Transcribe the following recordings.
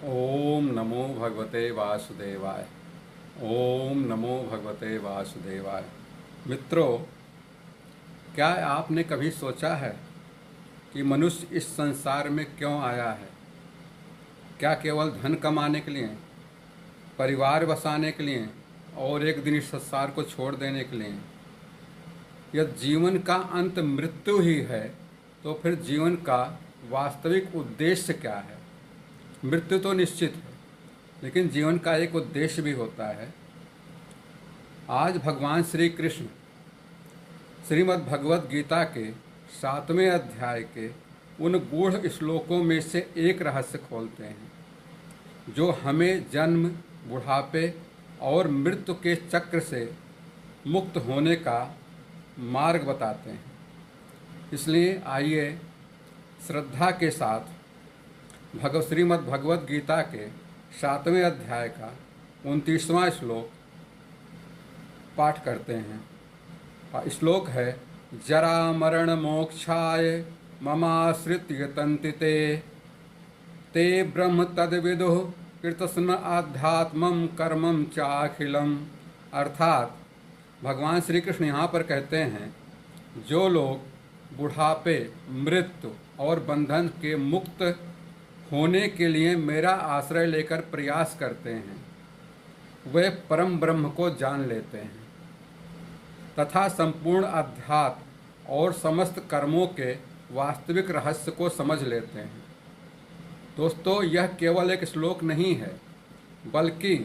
ओम नमो भगवते वासुदेवाय। ओम नमो भगवते वासुदेवाय। मित्रों, क्या आपने कभी सोचा है कि मनुष्य इस संसार में क्यों आया है? क्या केवल धन कमाने के लिए, परिवार बसाने के लिए और एक दिन इस संसार को छोड़ देने के लिए? यदि जीवन का अंत मृत्यु ही है तो फिर जीवन का वास्तविक उद्देश्य क्या है? मृत्यु तो निश्चित है, लेकिन जीवन का एक उद्देश्य भी होता है। आज भगवान श्री कृष्ण श्रीमद् भगवत गीता के 7वें अध्याय के उन गूढ़ श्लोकों में से एक रहस्य खोलते हैं जो हमें जन्म, बुढ़ापे और मृत्यु के चक्र से मुक्त होने का मार्ग बताते हैं। इसलिए आइए श्रद्धा के साथ श्रीमद् भगवत गीता के 7वें अध्याय का 29वां श्लोक पाठ करते हैं। श्लोक है, जरा मरण मोक्षाय ममाश्रित्य तन्तिते ते ब्रह्म तद्विदुः कृतस्न आध्यात्मं कर्मं चाखिलम। अर्थात भगवान श्री कृष्ण यहाँ पर कहते हैं, जो लोग बुढ़ापे, मृत्यु और बंधन के मुक्त होने के लिए मेरा आश्रय लेकर प्रयास करते हैं, वे परम ब्रह्म को जान लेते हैं तथा संपूर्ण अध्यात्म और समस्त कर्मों के वास्तविक रहस्य को समझ लेते हैं। दोस्तों, यह केवल एक श्लोक नहीं है, बल्कि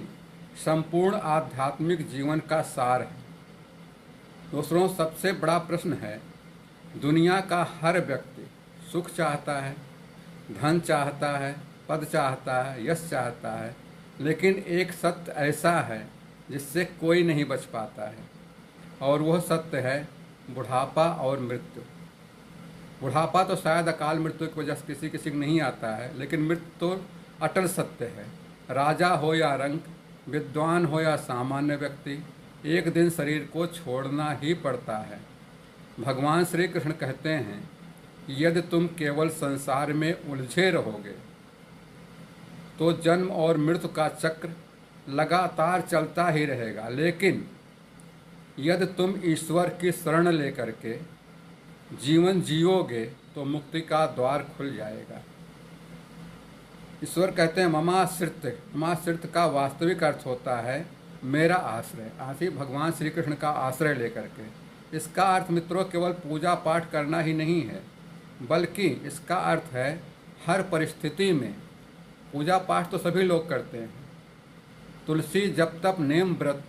संपूर्ण आध्यात्मिक जीवन का सार है। दोस्तों, सबसे बड़ा प्रश्न है, दुनिया का हर व्यक्ति सुख चाहता है, धन चाहता है, पद चाहता है, यश चाहता है, लेकिन एक सत्य ऐसा है जिससे कोई नहीं बच पाता है, और वह सत्य है बुढ़ापा और मृत्यु। बुढ़ापा तो शायद अकाल मृत्यु की वजह से किसी को नहीं आता है, लेकिन मृत्यु तो अटल सत्य है। राजा हो या रंक, विद्वान हो या सामान्य व्यक्ति, एक दिन शरीर को छोड़ना ही पड़ता है। भगवान श्री कृष्ण कहते हैं कि यदि तुम केवल संसार में उलझे रहोगे तो जन्म और मृत्यु का चक्र लगातार चलता ही रहेगा, लेकिन यदि तुम ईश्वर की शरण लेकर के जीवन जियोगे तो मुक्ति का द्वार खुल जाएगा। ईश्वर कहते हैं ममाश्रित। ममाश्रित का वास्तविक अर्थ होता है मेरा आश्रय। आशी भगवान श्री कृष्ण का आश्रय लेकर के। इसका अर्थ मित्रों केवल पूजा पाठ करना ही नहीं है, बल्कि इसका अर्थ है हर परिस्थिति में। पूजा पाठ तो सभी लोग करते हैं। तुलसी जप तप नेम व्रत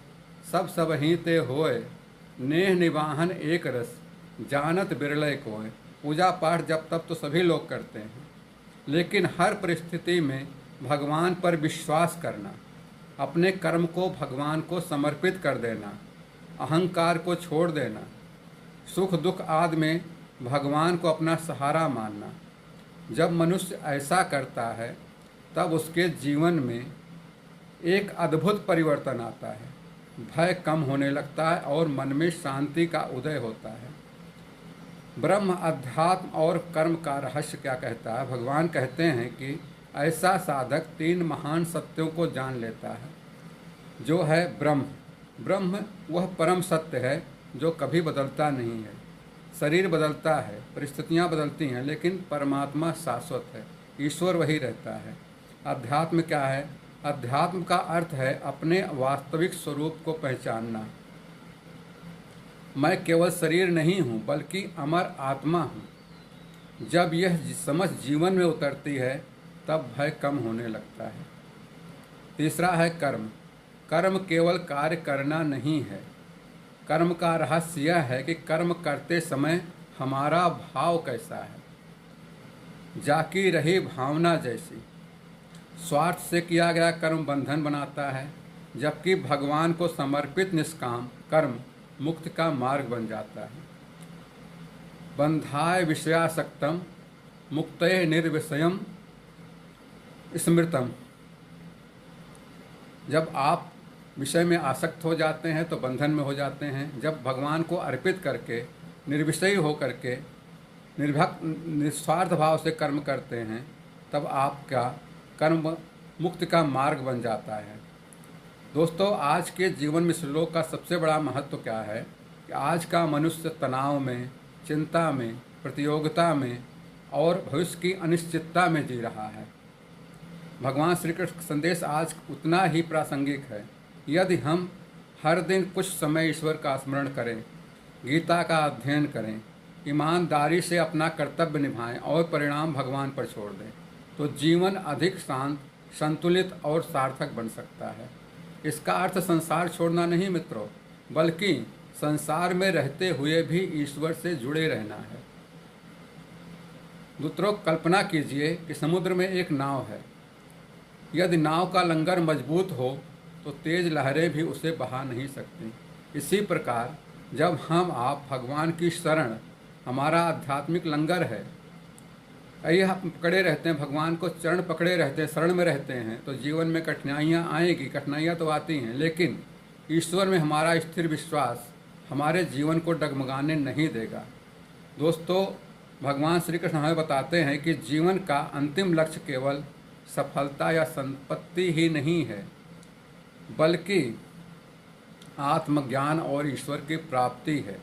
सब ही ते होए, नेह निवाहन एक रस जानत बिरले कोय। पूजा पाठ जप तप तो सभी लोग करते हैं, लेकिन हर परिस्थिति में भगवान पर विश्वास करना, अपने कर्म को भगवान को समर्पित कर देना, अहंकार को छोड़ देना, सुख दुख आदि में भगवान को अपना सहारा मानना। जब मनुष्य ऐसा करता है तब उसके जीवन में एक अद्भुत परिवर्तन आता है। भय कम होने लगता है और मन में शांति का उदय होता है। ब्रह्म, अध्यात्म और कर्म का रहस्य क्या कहता है? भगवान कहते हैं कि ऐसा साधक 3 महान सत्यों को जान लेता है, जो है ब्रह्म। ब्रह्म वह परम सत्य है जो कभी बदलता नहीं है। शरीर बदलता है, परिस्थितियाँ बदलती हैं, लेकिन परमात्मा शाश्वत है, ईश्वर वही रहता है। अध्यात्म क्या है? अध्यात्म का अर्थ है अपने वास्तविक स्वरूप को पहचानना। मैं केवल शरीर नहीं हूँ, बल्कि अमर आत्मा हूँ। जब यह समझ जीवन में उतरती है तब भय कम होने लगता है। तीसरा है कर्म। कर्म केवल कार्य करना नहीं है। कर्म का रहस्य यह है कि कर्म करते समय हमारा भाव कैसा है। जाकी रही भावना जैसी। स्वार्थ से किया गया कर्म बंधन बनाता है, जबकि भगवान को समर्पित निष्काम कर्म मुक्ति का मार्ग बन जाता है। बंधाय विषयासक्तम मुक्तये निर्विषयम स्मृतम। जब आप विषय में आसक्त हो जाते हैं तो बंधन में हो जाते हैं। जब भगवान को अर्पित करके निर्विषयी हो करके निर्भक्त निस्वार्थ भाव से कर्म करते हैं, तब आपका कर्म मुक्ति का मार्ग बन जाता है। दोस्तों, आज के जीवन में श्लोक का सबसे बड़ा महत्व क्या है कि आज का मनुष्य तनाव में, चिंता में, प्रतियोगिता में और भविष्य की अनिश्चितता में जी रहा है। भगवान श्री कृष्ण का संदेश आज उतना ही प्रासंगिक है। यदि हम हर दिन कुछ समय ईश्वर का स्मरण करें, गीता का अध्ययन करें, ईमानदारी से अपना कर्तव्य निभाएं और परिणाम भगवान पर छोड़ दें, तो जीवन अधिक शांत, संतुलित और सार्थक बन सकता है। इसका अर्थ संसार छोड़ना नहीं मित्रों, बल्कि संसार में रहते हुए भी ईश्वर से जुड़े रहना है। मित्रों, कल्पना कीजिए कि समुद्र में एक नाव है। यदि नाव का लंगर मजबूत हो तो तेज लहरें भी उसे बहा नहीं सकती। इसी प्रकार जब हम आप भगवान की शरण हमारा आध्यात्मिक लंगर है, आइए हम पकड़े रहते हैं, भगवान को चरण पकड़े रहते हैं, शरण में रहते हैं, तो जीवन में कठिनाइयाँ आएगी, कठिनाइयाँ तो आती हैं, लेकिन ईश्वर में हमारा स्थिर विश्वास हमारे जीवन को डगमगाने नहीं देगा। दोस्तों, भगवान श्री कृष्ण हमें बताते हैं कि जीवन का अंतिम लक्ष्य केवल सफलता या संपत्ति ही नहीं है, बल्कि आत्मज्ञान और ईश्वर की प्राप्ति है।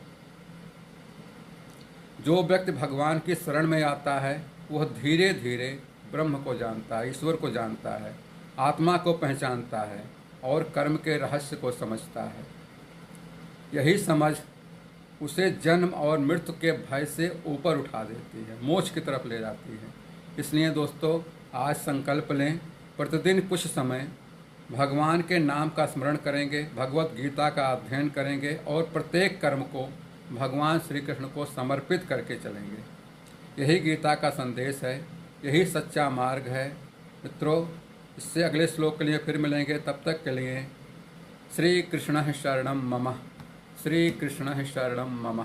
जो व्यक्ति भगवान की शरण में आता है वह धीरे धीरे ब्रह्म को जानता है, ईश्वर को जानता है, आत्मा को पहचानता है और कर्म के रहस्य को समझता है। यही समझ उसे जन्म और मृत्यु के भय से ऊपर उठा देती है, मोक्ष की तरफ ले जाती है। इसलिए दोस्तों, आज संकल्प लें, प्रतिदिन कुछ समय भगवान के नाम का स्मरण करेंगे, भगवत गीता का अध्ययन करेंगे और प्रत्येक कर्म को भगवान श्री कृष्ण को समर्पित करके चलेंगे। यही गीता का संदेश है, यही सच्चा मार्ग है। मित्रों, इससे अगले श्लोक के लिए फिर मिलेंगे। तब तक के लिए श्री कृष्ण शरणम मम, श्री कृष्ण शरणम मम।